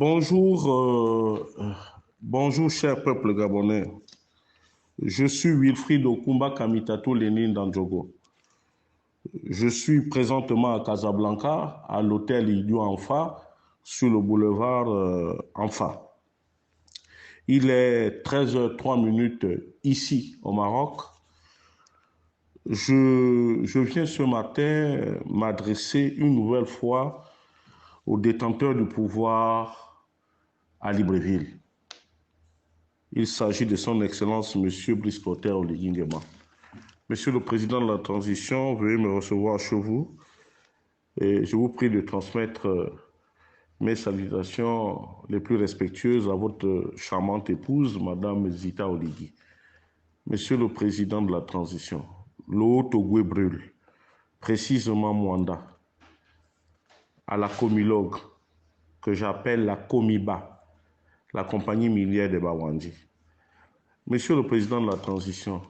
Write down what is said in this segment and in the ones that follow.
Bonjour, bonjour cher peuple gabonais. Je suis Wilfried Okumba Kamitatou Lénine Dandjogo. Je suis présentement à Casablanca, à l'hôtel Idio Anfa, sur le boulevard Anfa. Il est 13h03 ici au Maroc. Je viens ce matin m'adresser une nouvelle fois aux détenteurs du pouvoir à Libreville. Il s'agit de son Excellence M. Brice Clotaire Oligui Nguema. Monsieur le Président de la Transition, veuillez me recevoir chez vous et je vous prie de transmettre mes salutations les plus respectueuses à votre charmante épouse, Madame Zita Oligui. Monsieur le Président de la Transition, l'eau Togoué brûle, précisément Mwanda, à la Comilogue, que j'appelle la Comiba, la compagnie minière de Bawandi. Monsieur le Président de la Transition,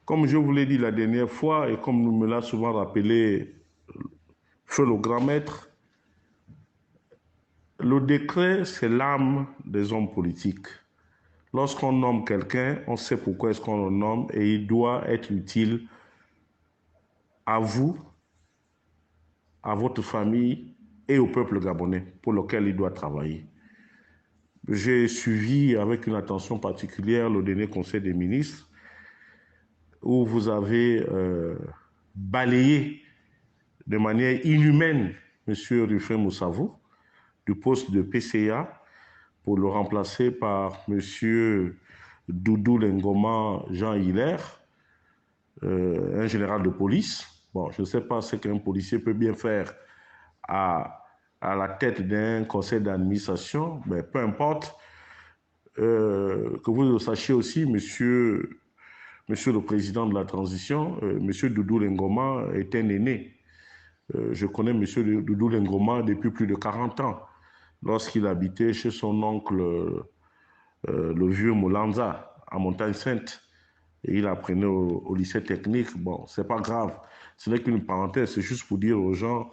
comme je vous l'ai dit la dernière fois et comme nous me l'a souvent rappelé Feu le grand maître, le décret, c'est l'âme des hommes politiques. Lorsqu'on nomme quelqu'un, on sait pourquoi est-ce qu'on le nomme et il doit être utile à vous, à votre famille et au peuple gabonais pour lequel il doit travailler. J'ai suivi avec une attention particulière le dernier Conseil des ministres où vous avez balayé de manière inhumaine M. Rufin Moussavou du poste de PCA pour le remplacer par M. Doudou Lengoma Jean Hilaire, un général de police. Bon, je ne sais pas ce qu'un policier peut bien faire à la tête d'un conseil d'administration, mais peu importe. Que vous le sachiez aussi, Monsieur le Président de la Transition, Monsieur Doudou Lengoma est un aîné. Je connais M. Doudou Lengoma depuis plus de 40 ans, lorsqu'il habitait chez son oncle, le vieux Moulanza, à Montagne-Sainte. Et il apprenait au lycée technique. Bon, c'est pas grave. Ce n'est qu'une parenthèse. C'est juste pour dire aux gens,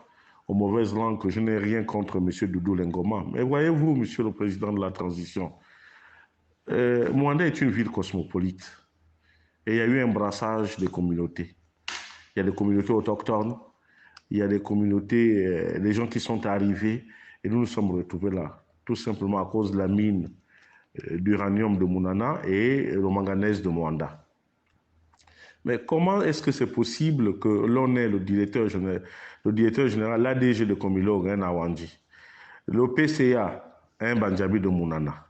aux mauvaises langues, que je n'ai rien contre M. Doudou Lengoma. Mais voyez-vous, Monsieur le Président de la Transition, Mwanda est une ville cosmopolite. Et il y a eu un brassage des communautés. Il y a des communautés autochtones, il y a des communautés, les gens qui sont arrivés, et nous nous sommes retrouvés là, tout simplement à cause de la mine d'uranium de Mounana et le manganèse de Mwanda. Mais comment est-ce que c'est possible que l'on ait le directeur général, l'ADG de Comilogue, un Awandi, le PCA, un Bandjabi de Mounana,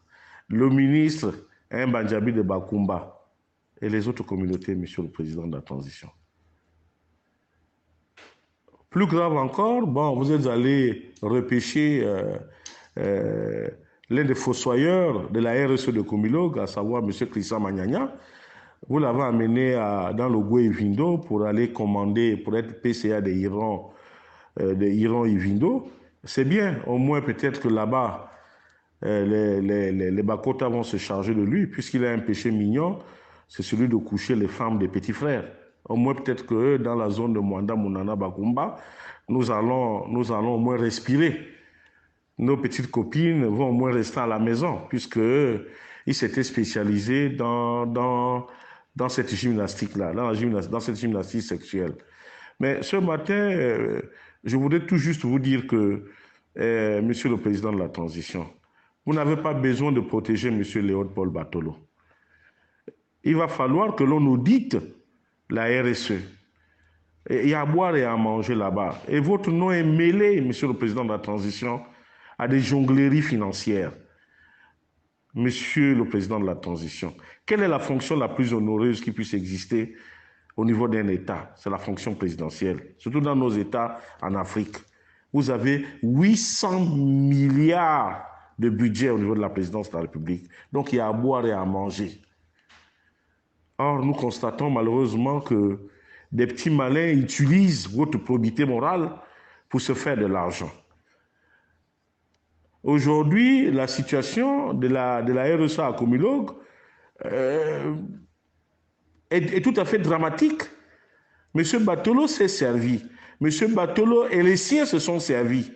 le ministre, un Bandjabi de Bakumba, et les autres communautés, Monsieur le Président de la Transition? Plus grave encore, bon, vous êtes allé repêcher l'un des fossoyeurs de la RSE de Comilogue, à savoir M. Christian Magnagna. Vous l'avez amené dans le Goué Ivindo pour aller commander, pour être PCA de Iran Ivindo. C'est bien, au moins peut-être que là-bas, les Bakota vont se charger de lui, puisqu'il a un péché mignon, c'est celui de coucher les femmes des petits frères. Au moins peut-être que dans la zone de Mwanda, Mounana, Bakumba, nous allons au moins respirer. Nos petites copines vont au moins rester à la maison, puisqu'ils s'étaient spécialisés dans cette gymnastique-là, dans cette gymnastique sexuelle. Mais ce matin, je voudrais tout juste vous dire que, Monsieur le Président de la Transition, vous n'avez pas besoin de protéger M. Léopold Batolo. Il va falloir que l'on audite la RSE. Il y a à boire et à manger là-bas. Et votre nom est mêlé, Monsieur le Président de la Transition, à des jongleries financières. Monsieur le Président de la Transition, quelle est la fonction la plus honoreuse qui puisse exister au niveau d'un État? C'est la fonction présidentielle, surtout dans nos États en Afrique. Vous avez 800 milliards de budget au niveau de la présidence de la République. Donc il y a à boire et à manger. Or, nous constatons malheureusement que des petits malins utilisent votre probité morale pour se faire de l'argent. Aujourd'hui, la situation de la RSA à Comilogue est tout à fait dramatique. M. Batolo s'est servi. M. Batolo et les siens se sont servis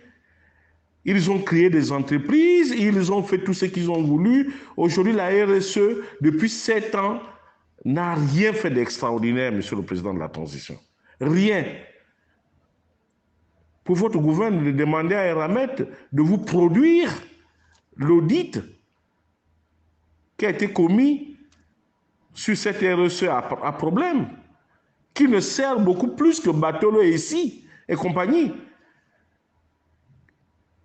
Ils ont créé des entreprises, ils ont fait tout ce qu'ils ont voulu. Aujourd'hui, la RSE, depuis 7 ans, n'a rien fait d'extraordinaire, monsieur le président de la transition. Rien. Pour votre gouvernement, de demander à Eramet de vous produire l'audit qui a été commis sur cette RSE à problème, qui ne sert beaucoup plus que Batolo ici et compagnie.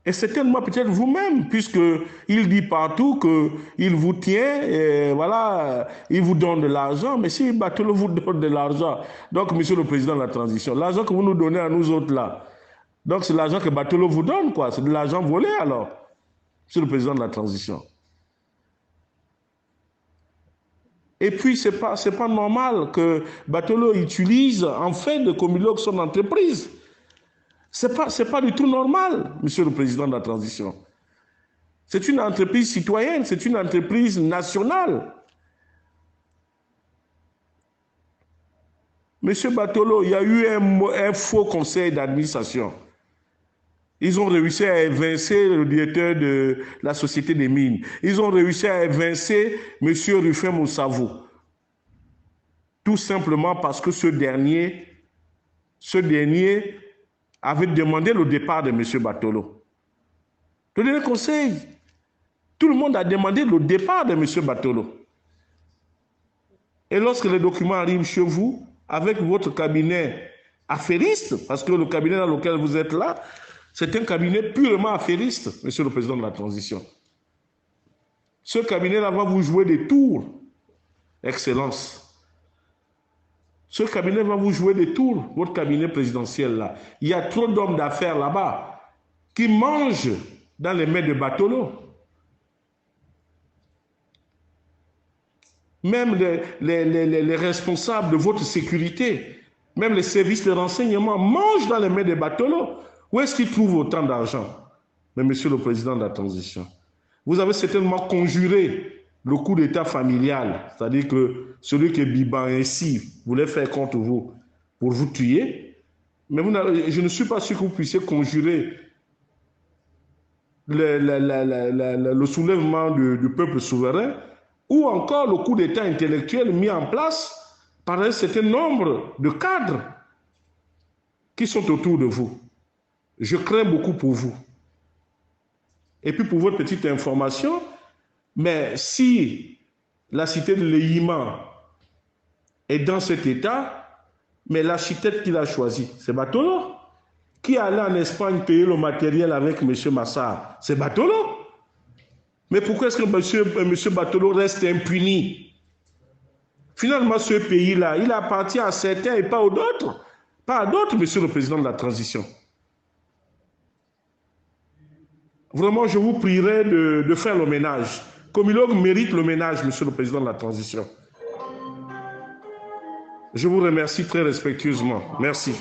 Et certainement peut-être vous-même, puisqu'il dit partout qu'il vous tient, et voilà, il vous donne de l'argent. Mais si Batolo vous donne de l'argent, donc monsieur le président de la transition, l'argent que vous nous donnez à nous autres là, donc c'est l'argent que Batolo vous donne, quoi. C'est de l'argent volé alors, monsieur le président de la transition. Et puis, ce n'est pas normal que Batolo utilise en fait de Comilogue son entreprise. Ce n'est pas du tout normal, monsieur le président de la transition. C'est une entreprise citoyenne, c'est une entreprise nationale. Monsieur Batolo, il y a eu un faux conseil d'administration. Ils ont réussi à évincer le directeur de la Société des mines. Ils ont réussi à évincer monsieur Rufin Moussavou. Tout simplement parce que ce dernier avait demandé le départ de M. Batolo. Le dernier conseil, tout le monde a demandé le départ de M. Batolo. Et lorsque les documents arrivent chez vous, avec votre cabinet affairiste, parce que le cabinet dans lequel vous êtes là, c'est un cabinet purement affairiste, M. le président de la transition. Ce cabinet-là va vous jouer des tours, Excellence. Ce cabinet va vous jouer des tours, votre cabinet présidentiel là. Il y a trop d'hommes d'affaires là-bas qui mangent dans les mains de Batolo. Même les responsables de votre sécurité, même les services de renseignement mangent dans les mains de Batolo. Où est-ce qu'ils trouvent autant d'argent? Mais monsieur le président de la transition, vous avez certainement conjuré le coup d'État familial, c'est-à-dire que celui que Biban ainsi voulait faire contre vous pour vous tuer, mais je ne suis pas sûr que vous puissiez conjurer le soulèvement du peuple souverain ou encore le coup d'État intellectuel mis en place par un certain nombre de cadres qui sont autour de vous. Je crains beaucoup pour vous. Et puis pour votre petite information, mais si la cité de Léhima est dans cet état, mais l'architecte qu'il a choisi, c'est Batolo. Qui est allé en Espagne payer le matériel avec M. Massar, c'est Batolo. Mais pourquoi est-ce que M. Batolo reste impuni? Finalement, ce pays-là, il appartient à certains et pas aux autres. Pas à d'autres, monsieur le président de la transition. Vraiment, je vous prierai de faire le ménage. Comilogue mérite le ménage, monsieur le président de la transition. Je vous remercie très respectueusement. Merci.